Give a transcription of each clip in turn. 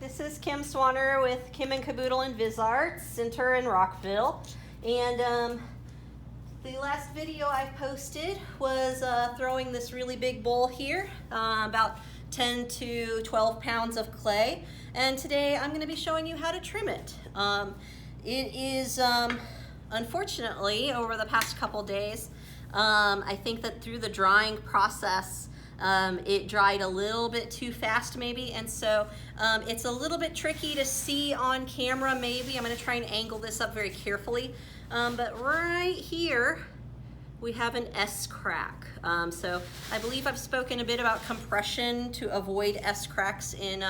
This is Kim Swanner with Kim and Caboodle and VisArts Center in Rockville. And the last video I posted was throwing this really big bowl here, about 10 to 12 pounds of clay. And today I'm going to be showing you how to trim it. It is, unfortunately, over the past couple days, I think that through the drying process, it dried a little bit too fast maybe, and so it's a little bit tricky to see on camera maybe. I'm going to try and angle this up very carefully, but right here we have an S crack. So I believe I've spoken a bit about compression to avoid S cracks in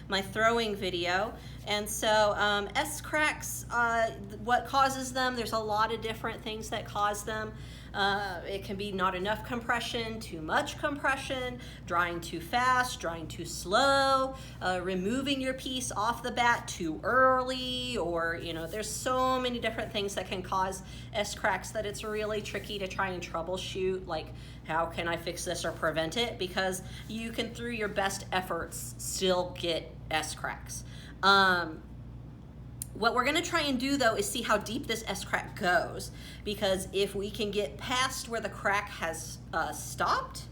my throwing video. And so S cracks, what causes them? There's a lot of different things that cause them. It can be not enough compression, too much compression, drying too fast, drying too slow, removing your piece off the bat too early, or there's so many different things that can cause S cracks that it's really tricky to try and troubleshoot, like how can I fix this or prevent it, because you can through your best efforts still get S cracks. What we're going to try and do though is see how deep this S crack goes, because if we can get past where the crack has stopped,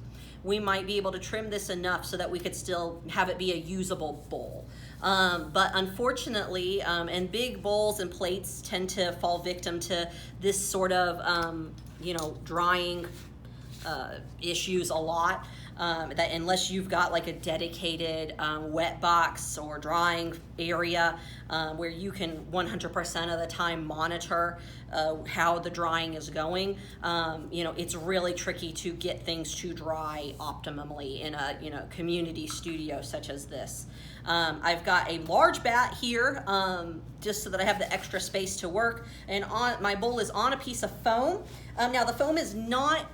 we might be able to trim this enough so that we could still have it be a usable bowl. But unfortunately, and big bowls and plates tend to fall victim to this sort of drying issues a lot. That unless you've got like a dedicated wet box or drying area where you can 100% of the time monitor how the drying is going, it's really tricky to get things to dry optimally in a community studio such as this. I've got a large bat here just so that I have the extra space to work, and my bowl is on a piece of foam. Now the foam is not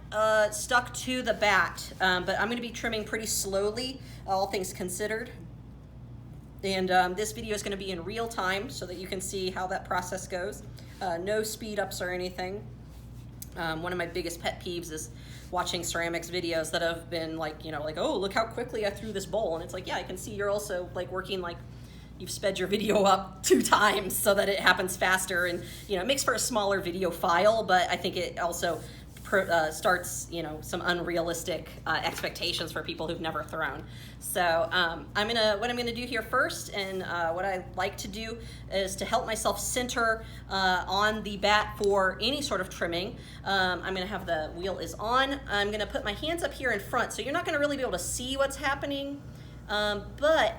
stuck to the bat, but I'm going to be trimming pretty slowly, all things considered. And this video is going to be in real time so that you can see how that process goes. No speed ups or anything. One of my biggest pet peeves is watching ceramics videos that have been like, oh, look how quickly I threw this bowl. And it's like, yeah, I can see you're also like working like you've sped your video up 2 times so that it happens faster, and it makes for a smaller video file, but I think it also starts some unrealistic expectations for people who've never thrown. So what I'm gonna do here first, and what I like to do is to help myself center on the bat for any sort of trimming. I'm gonna have the wheel is on. I'm gonna put my hands up here in front, so you're not gonna really be able to see what's happening, but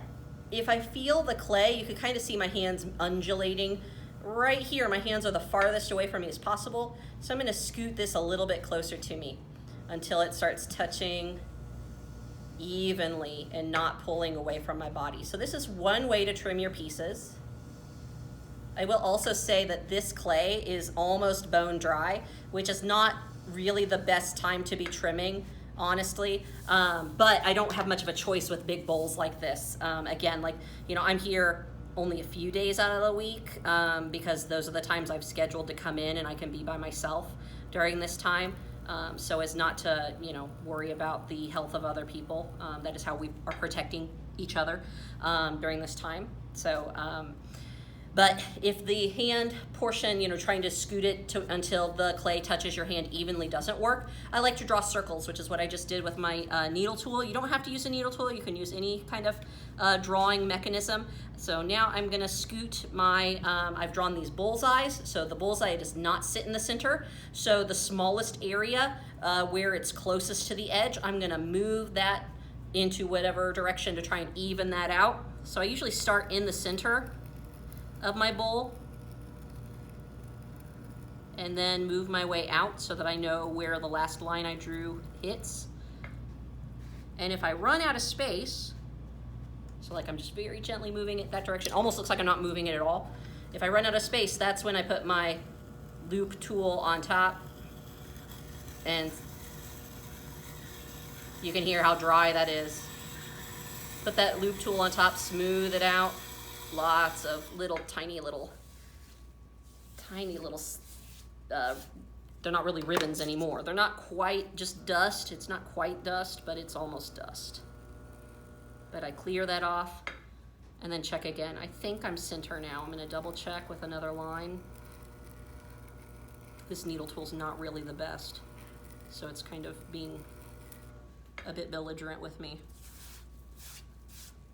if I feel the clay, you can kind of see my hands undulating. Right here, my hands are the farthest away from me as possible. So I'm gonna scoot this a little bit closer to me until it starts touching evenly and not pulling away from my body. So this is one way to trim your pieces. I will also say that this clay is almost bone dry, which is not really the best time to be trimming, honestly, but I don't have much of a choice with big bowls like this. Again, I'm here only a few days out of the week because those are the times I've scheduled to come in, and I can be by myself during this time, so as not to worry about the health of other people. That is how we are protecting each other during this time. So but if the hand portion, trying to scoot it until the clay touches your hand evenly doesn't work, I like to draw circles, which is what I just did with my needle tool. You don't have to use a needle tool. You can use any kind of drawing mechanism. So now I'm gonna scoot my, I've drawn these bullseyes. So the bullseye does not sit in the center. So the smallest area where it's closest to the edge, I'm gonna move that into whatever direction to try and even that out. So I usually start in the center of my bowl and then move my way out so that I know where the last line I drew hits. And if I run out of space, so like I'm just very gently moving it that direction, almost looks like I'm not moving it at all. If I run out of space, that's when I put my loop tool on top, and you can hear how dry that is. Put that loop tool on top, smooth it out. Lots of tiny little, they're not really ribbons anymore. They're not quite just dust. It's not quite dust, but it's almost dust. But I clear that off and then check again. I think I'm center now. I'm gonna double check with another line. This needle tool's not really the best, so it's kind of being a bit belligerent with me.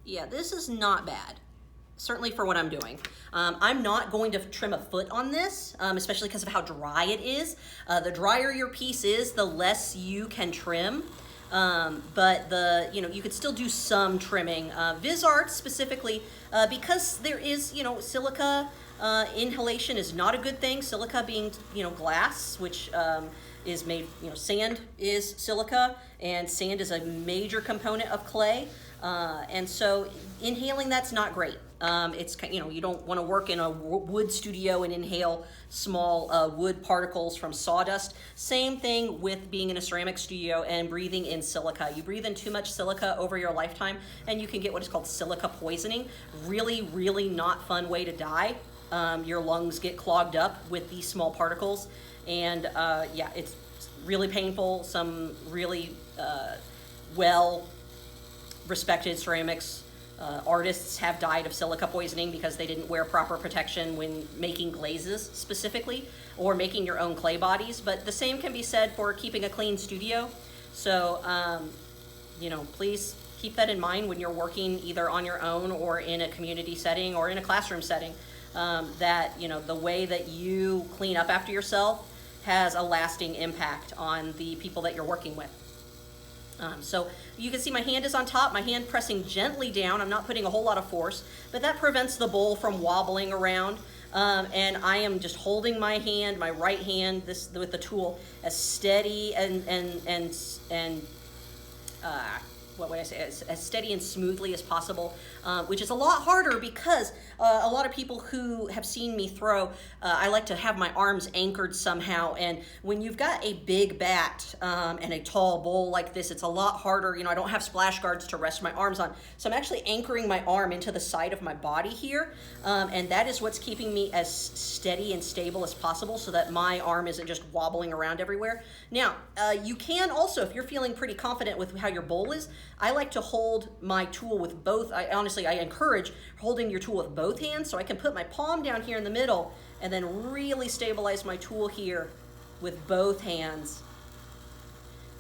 Yeah, this is not bad, certainly for what I'm doing. I'm not going to trim a foot on this, especially because of how dry it is. The drier your piece is, the less you can trim. But you could still do some trimming. VisArts specifically, because there is, silica inhalation is not a good thing. Silica being, glass, which is made, sand is silica, and sand is a major component of clay. And so inhaling that's not great. It's, you don't want to work in a wood studio and inhale small wood particles from sawdust. Same thing with being in a ceramic studio and breathing in silica. You breathe in too much silica over your lifetime and you can get what is called silica poisoning. Really, really not fun way to die. Your lungs get clogged up with these small particles, and yeah, it's really painful. Some really well respected ceramics artists have died of silica poisoning because they didn't wear proper protection when making glazes specifically, or making your own clay bodies. But the same can be said for keeping a clean studio. So please keep that in mind when you're working either on your own or in a community setting or in a classroom setting, that the way that you clean up after yourself has a lasting impact on the people that you're working with. So you can see my hand is on top, my hand pressing gently down. I'm not putting a whole lot of force, but that prevents the bowl from wobbling around. And I am just holding my hand, my right hand, with the tool as steady and what would I say, as steady and smoothly as possible, which is a lot harder because a lot of people who have seen me throw, I like to have my arms anchored somehow, and when you've got a big bat and a tall bowl like this, it's a lot harder. I don't have splash guards to rest my arms on, so I'm actually anchoring my arm into the side of my body here, and that is what's keeping me as steady and stable as possible so that my arm isn't just wobbling around everywhere. Now, you can also, if you're feeling pretty confident with how your bowl is, I like to hold my tool with both. I encourage holding your tool with both hands, so I can put my palm down here in the middle and then really stabilize my tool here with both hands.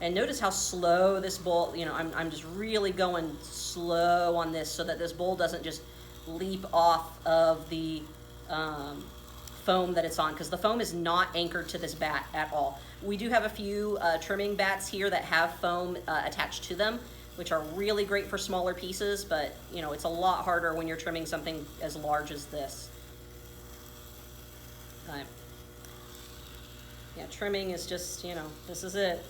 And notice how slow this bowl, I'm just really going slow on this so that this bowl doesn't just leap off of the foam that it's on, because the foam is not anchored to this bat at all. We do have a few trimming bats here that have foam attached to them, which are really great for smaller pieces, but it's a lot harder when you're trimming something as large as this. Yeah, trimming is just, this is it.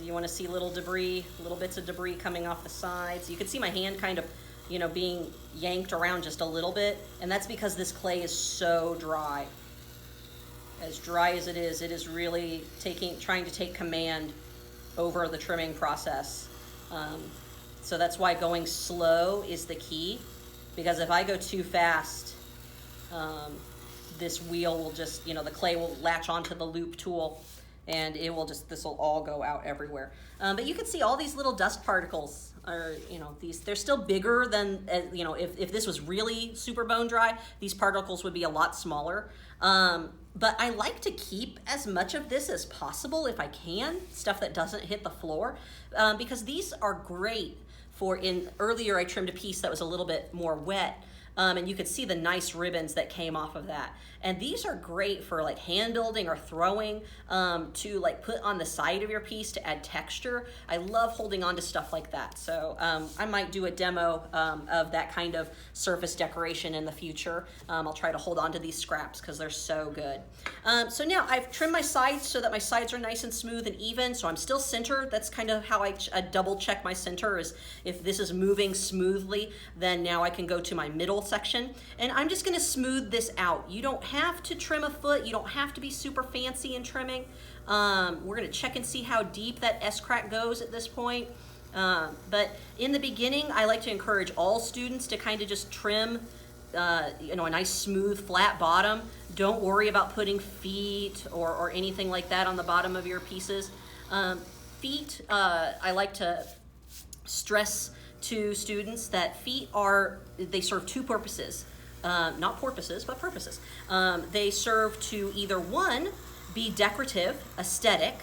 You want to see little debris, little bits of debris coming off the sides. You can see my hand kind of, being yanked around just a little bit, and that's because this clay is so dry. As dry as it is really trying to take command over the trimming process. So that's why going slow is the key, because if I go too fast, this wheel will just, the clay will latch onto the loop tool and it will this will all go out everywhere. But you can see all these little dust particles are, they're still bigger than, if this was really super bone dry, these particles would be a lot smaller. But I like to keep as much of this as possible if I can, stuff that doesn't hit the floor, because these are great for, earlier I trimmed a piece that was a little bit more wet, and you could see the nice ribbons that came off of that. And these are great for like hand building or throwing, to like put on the side of your piece to add texture. I love holding on to stuff like that. So I might do a demo of that kind of surface decoration in the future. I'll try to hold on to these scraps because they're so good. So now I've trimmed my sides so that my sides are nice and smooth and even, so I'm still centered. That's kind of how I double check my center, is if this is moving smoothly, then now I can go to my middle section. And I'm just gonna smooth this out. You don't have to trim a foot. You don't have to be super fancy in trimming. We're gonna check and see how deep that S-crack goes at this point. But in the beginning, I like to encourage all students to kind of just trim, a nice smooth flat bottom. Don't worry about putting feet or anything like that on the bottom of your pieces. Feet, I like to stress to students that feet they serve two purposes. Not porpoises, but purposes. They serve to either one, be decorative, aesthetic,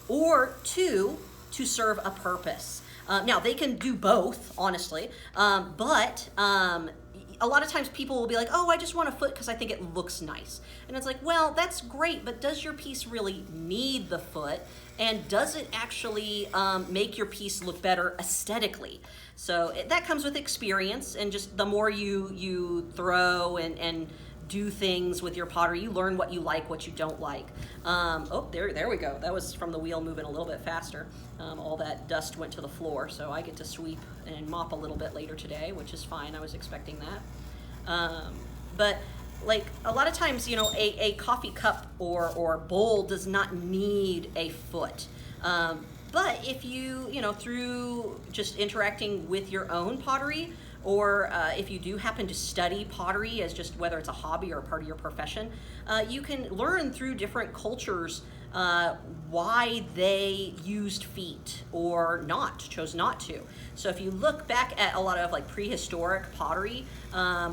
or two, to serve a purpose. Now, they can do both, honestly, but a lot of times people will be like, oh, I just want a foot because I think it looks nice. And it's like, well, that's great, but does your piece really need the foot? And does it actually make your piece look better aesthetically? So that comes with experience, and just the more you throw and do things with your pottery, you learn what you like, what you don't like. Oh, there we go. That was from the wheel moving a little bit faster. All that dust went to the floor, so I get to sweep and mop a little bit later today, which is fine. I was expecting that. But like a lot of times, you know, a coffee cup or bowl does not need a foot. But if you know, through just interacting with your own pottery, or if you do happen to study pottery as just whether it's a hobby or a part of your profession, you can learn through different cultures why they used feet or chose not to. So if you look back at a lot of like prehistoric pottery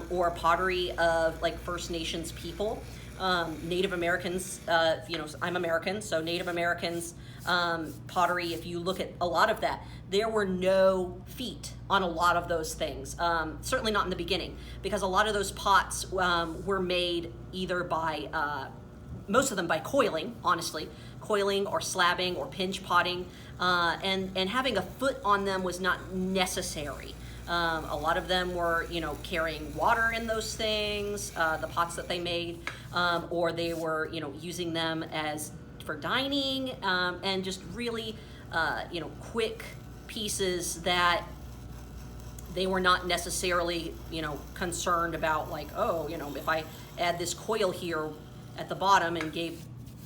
or pottery of like First Nations people, Native Americans, you know, I'm American, so Native Americans pottery, if you look at a lot of that, there were no feet on a lot of those things. Certainly not in the beginning, because a lot of those pots were made either by, most of them by coiling, honestly, coiling or slabbing or pinch potting, and having a foot on them was not necessary. A lot of them were, you know, carrying water in those things, the pots that they made, or they were, you know, using them for dining, and just really, you know, quick pieces that they were not necessarily, you know, concerned about, like, oh, you know, if I add this coil here at the bottom and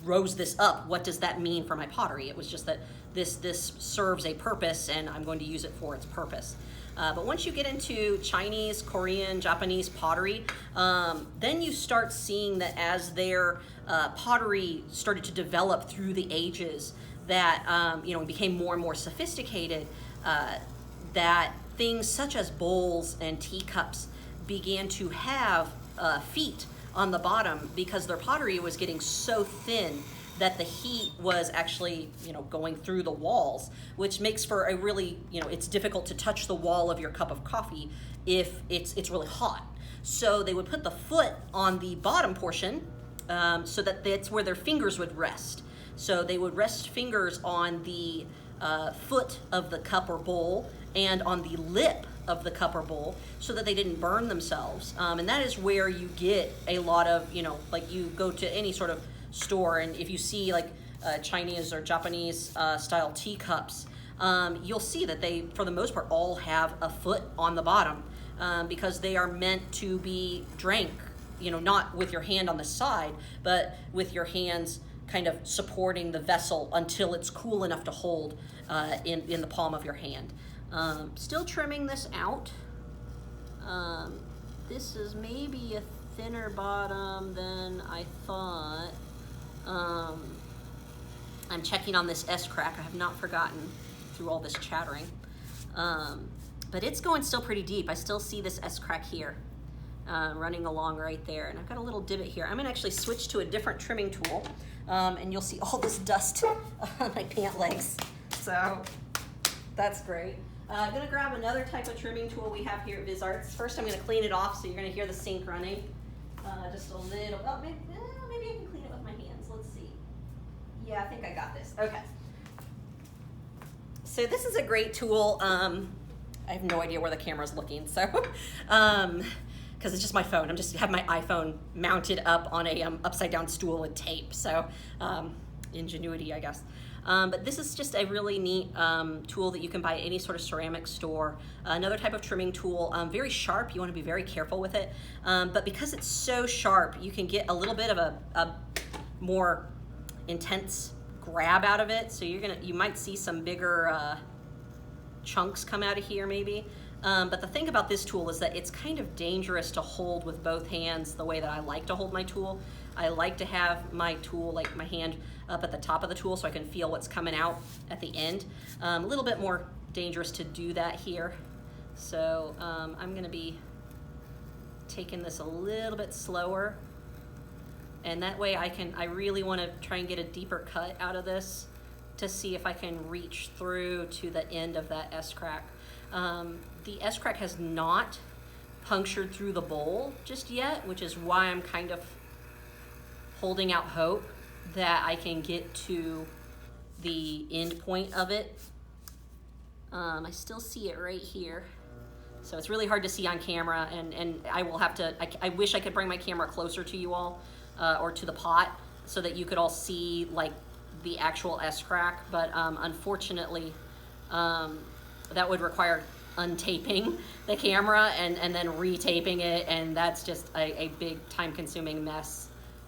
rose this up, what does that mean for my pottery? It was just that this serves a purpose and I'm going to use it for its purpose. But once you get into Chinese, Korean, Japanese pottery, then you start seeing that as their pottery started to develop through the ages, that you know, became more and more sophisticated, that things such as bowls and teacups began to have feet on the bottom, because their pottery was getting so thin that the heat was actually, you know, going through the walls, which makes for a really, you know, it's difficult to touch the wall of your cup of coffee if it's really hot. So they would put the foot on the bottom portion, so that that's where their fingers would rest. So they would rest fingers on the foot of the cup or bowl and on the lip of the cup or bowl, so that they didn't burn themselves. And that is where you get a lot of, you know, like you go to any sort of store, and if you see like Chinese or Japanese style teacups, you'll see that they, for the most part, all have a foot on the bottom, because they are meant to be drank, you know, not with your hand on the side, but with your hands kind of supporting the vessel until it's cool enough to hold in the palm of your hand. Still trimming this out. This is maybe a thinner bottom than I thought. I'm checking on this S-crack. I have not forgotten through all this chattering. But it's going still pretty deep. I still see this S-crack here, running along right there. And I've got a little divot here. I'm gonna actually switch to a different trimming tool, and you'll see all this dust on my pant legs. So that's great. I'm gonna grab another type of trimming tool we have here at VisArts. First, I'm gonna clean it off, so you're gonna hear the sink running. Just a little, oh, maybe I can clean it with my hands. Let's see. Yeah, I think I got this. Okay. So this is a great tool. I have no idea where the camera's looking, so, because it's just my phone. Have my iPhone mounted up on a upside down stool with tape. So ingenuity, I guess. But this is just a really neat tool that you can buy at any sort of ceramic store. Another type of trimming tool, very sharp. You want to be very careful with it. But because it's so sharp, you can get a little bit of a more intense grab out of it. So you might see some bigger chunks come out of here maybe. But the thing about this tool is that it's kind of dangerous to hold with both hands the way that I like to hold my tool. I like to have my tool, like my hand up at the top of the tool so I can feel what's coming out at the end. A little bit more dangerous to do that here. So I'm gonna be taking this a little bit slower, and that way I really wanna try and get a deeper cut out of this to see if I can reach through to the end of that S-crack. The S-crack has not punctured through the bowl just yet, which is why I'm kind of holding out hope that I can get to the end point of it. I still see it right here. So it's really hard to see on camera, and I will have to, I wish I could bring my camera closer to you all, or to the pot, so that you could all see like the actual S-crack, but unfortunately, that would require untaping the camera and then retaping it, and that's just a big time-consuming mess.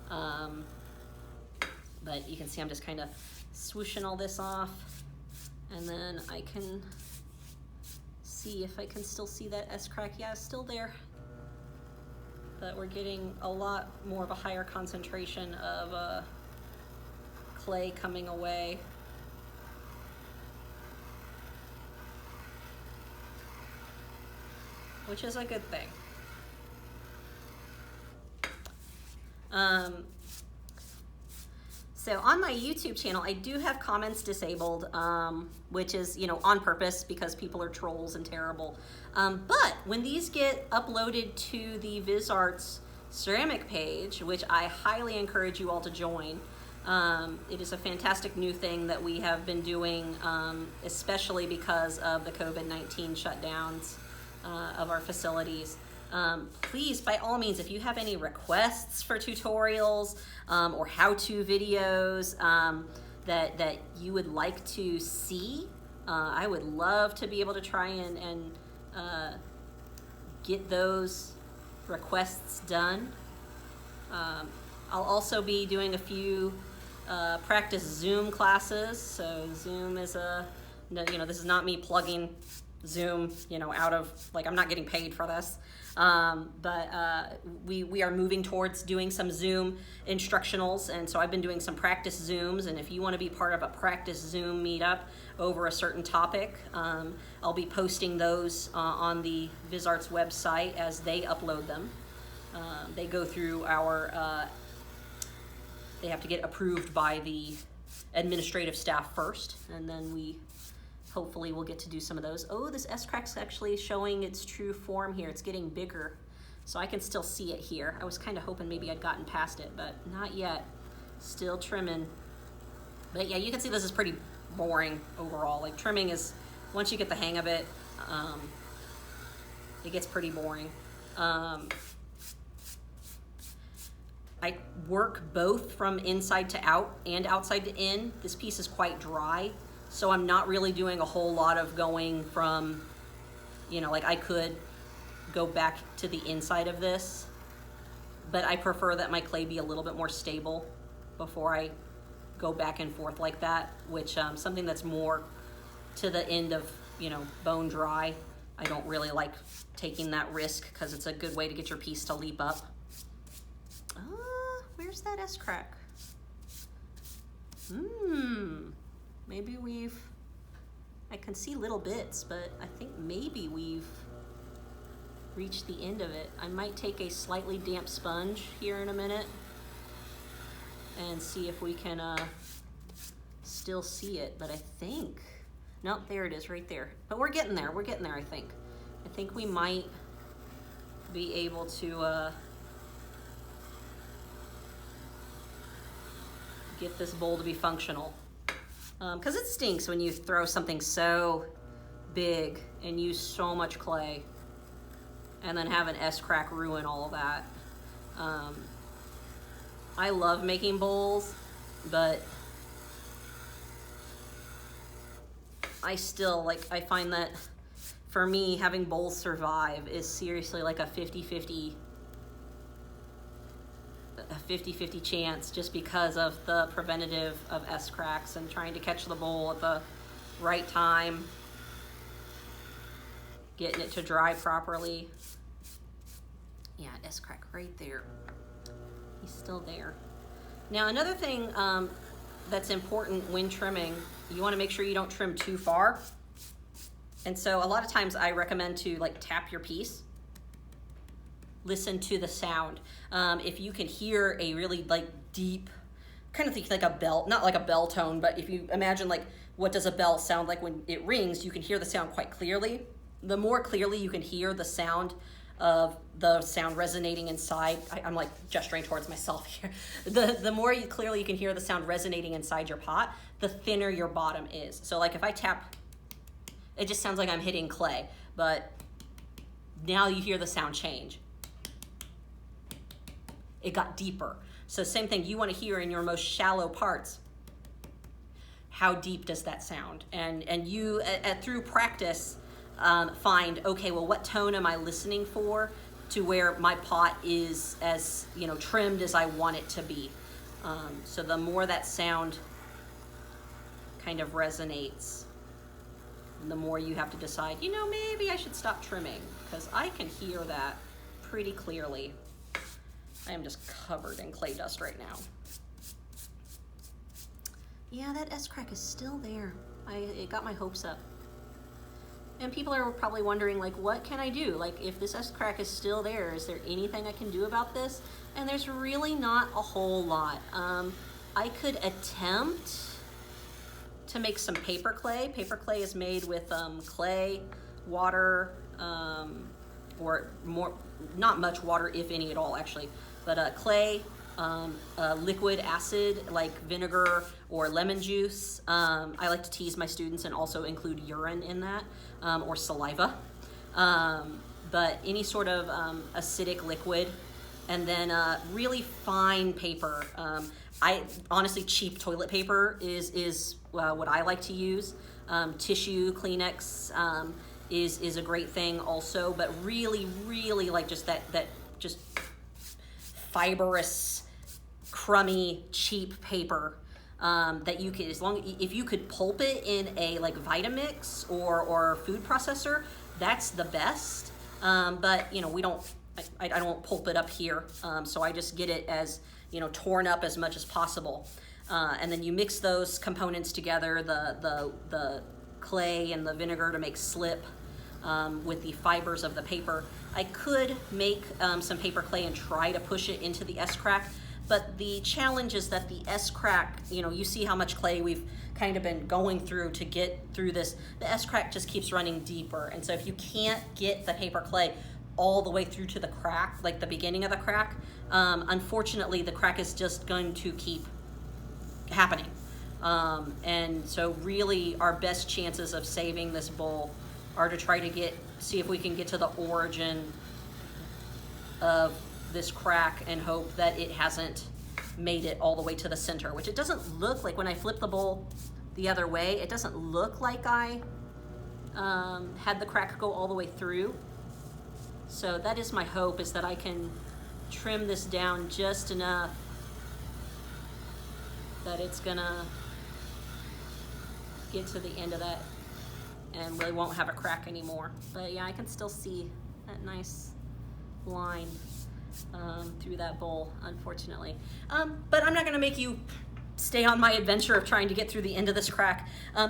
But you can see I'm just kind of swooshing all this off, and then I can see if I can still see that S-crack. Yeah, it's still there, but we're getting a lot more of a higher concentration of clay coming away. Which is a good thing. So on my YouTube channel, I do have comments disabled, which is, you know, on purpose because people are trolls and terrible. But when these get uploaded to the VisArts ceramic page, which I highly encourage you all to join, it is a fantastic new thing that we have been doing, especially because of the COVID-19 shutdowns of our facilities. Please, by all means, if you have any requests for tutorials or how-to videos that you would like to see, I would love to be able to try and get those requests done. I'll also be doing a few practice Zoom classes. So Zoom is this is not me plugging Zoom, out of, like, I'm not getting paid for this. But we are moving towards doing some Zoom instructionals, and so I've been doing some practice Zooms, and if you want to be part of a practice Zoom meetup over a certain topic, I'll be posting those on the VisArts website as they upload them. They go through our, they have to get approved by the administrative staff first, and then we hopefully we'll get to do some of those. Oh, this S-crack's actually showing its true form here. It's getting bigger, so I can still see it here. I was kind of hoping maybe I'd gotten past it, but not yet. Still trimming. But yeah, you can see this is pretty boring overall. Like, trimming is, once you get the hang of it, it gets pretty boring. I work both from inside to out and outside to in. This piece is quite dry, so I'm not really doing a whole lot of going from, like, I could go back to the inside of this, but I prefer that my clay be a little bit more stable before I go back and forth like that, which something that's more to the end of, bone dry, I don't really like taking that risk because it's a good way to get your piece to leap up. Where's that S-crack? Maybe I can see little bits, but I think maybe we've reached the end of it. I might take a slightly damp sponge here in a minute and see if we can still see it, but I think, nope, there it is right there. But we're getting there, I think. I think we might be able to get this bowl to be functional. Because it stinks when you throw something so big and use so much clay and then have an S-crack ruin all of that. I love making bowls, but I still, I find that for me, having bowls survive is seriously like a 50-50 chance, just because of the preventative of S-cracks and trying to catch the bowl at the right time, getting it to dry properly. Yeah, S-crack right there. He's still there. Now, another thing that's important when trimming, you want to make sure you don't trim too far. And so a lot of times I recommend to like tap your piece, listen to the sound. If you can hear a really like deep, kind of think like a bell, not like a bell tone, but if you imagine like what does a bell sound like when it rings, you can hear the sound quite clearly. The more clearly you can hear the sound of the sound resonating inside, I'm like gesturing towards myself here. The more clearly you can hear the sound resonating inside your pot, the thinner your bottom is. So like if I tap, it just sounds like I'm hitting clay, but now you hear the sound change. It got deeper. So same thing, you want to hear in your most shallow parts, how deep does that sound? And you, through practice, find, okay, well, what tone am I listening for to where my pot is as, you know, trimmed as I want it to be. So the more that sound kind of resonates, the more you have to decide, you know, maybe I should stop trimming, because I can hear that pretty clearly. I am just covered in clay dust right now. Yeah, that S-crack is still there. It got my hopes up. And people are probably wondering, like, what can I do? Like, if this S-crack is still there, is there anything I can do about this? And there's really not a whole lot. I could attempt to make some paper clay. Paper clay is made with clay, water, or more, not much water, if any at all, actually. But clay, liquid acid like vinegar or lemon juice. I like to tease my students and also include urine in that, or saliva. But any sort of acidic liquid, and then really fine paper. I honestly, cheap toilet paper is what I like to use. Tissue, Kleenex is a great thing also, but really, really like just that just fibrous, crummy, cheap paper that you could, if you could pulp it in a like Vitamix or food processor, that's the best. But you know, I don't pulp it up here, so I just get it as, you know, torn up as much as possible. And then you mix those components together, the clay and the vinegar to make slip with the fibers of the paper. I could make some paper clay and try to push it into the S-crack, but the challenge is that the S-crack, you know, you see how much clay we've kind of been going through to get through this. The S-crack just keeps running deeper, and so if you can't get the paper clay all the way through to the crack, like the beginning of the crack, unfortunately the crack is just going to keep happening. And so really our best chances of saving this bowl are to try to see if we can get to the origin of this crack and hope that it hasn't made it all the way to the center, which it doesn't look like. When I flip the bowl the other way, it doesn't look like I had the crack go all the way through. So that is my hope, is that I can trim this down just enough that it's gonna get to the end of that and really won't have a crack anymore. But yeah, I can still see that nice line through that bowl, unfortunately. But I'm not gonna make you stay on my adventure of trying to get through the end of this crack.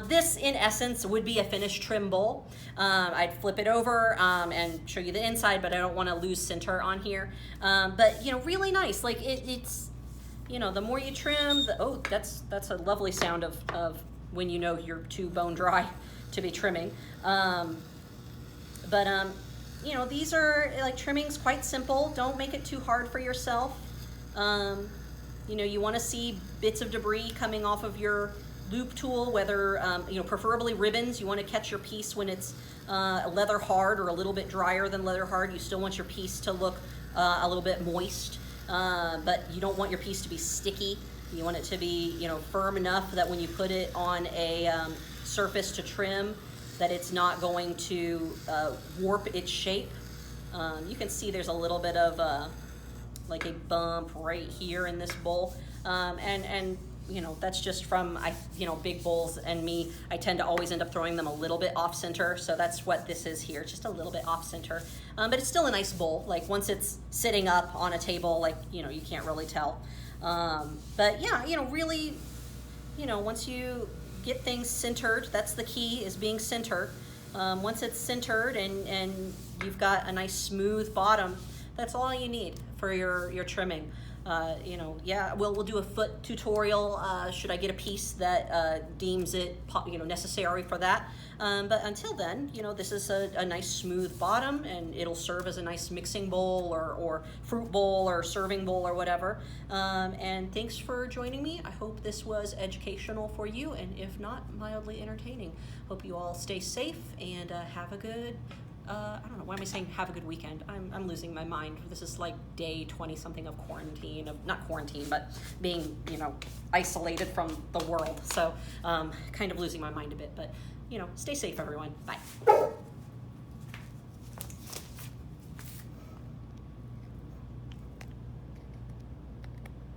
This, in essence, would be a finished trim bowl. I'd flip it over and show you the inside, but I don't want to lose center on here. But, you know, really nice. Like it's, you know, the more you trim, oh, that's a lovely sound of when you know you're too bone dry to be trimming. You know, these are like trimming's quite simple. Don't make it too hard for yourself. You know, you want to see bits of debris coming off of your loop tool, whether, you know, preferably ribbons. You want to catch your piece when it's leather hard or a little bit drier than leather hard. You still want your piece to look a little bit moist, but you don't want your piece to be sticky. You want it to be, you know, firm enough that when you put it on a surface to trim, that it's not going to warp its shape. You can see there's a little bit of like a bump right here in this bowl, and you know, that's just from you know, big bowls and me. I tend to always end up throwing them a little bit off center, so that's what this is here, just a little bit off center. But it's still a nice bowl. Like once it's sitting up on a table, like, you know, you can't really tell. But yeah, you know, really, you know, once you get things centered, that's the key, is being centered. Once it's centered and you've got a nice smooth bottom, that's all you need for your trimming. You know, yeah, we'll do a foot tutorial should I get a piece that deems it necessary for that. But until then, you know, this is a nice smooth bottom, and it'll serve as a nice mixing bowl or fruit bowl or serving bowl or whatever. And thanks for joining me. I hope this was educational for you, and if not, mildly entertaining. Hope you all stay safe and have a good I don't know, why am I saying have a good weekend? I'm losing my mind. This is like day 20 something of quarantine, not quarantine, but being, you know, isolated from the world. So kind of losing my mind a bit, but, you know, stay safe, everyone. Bye.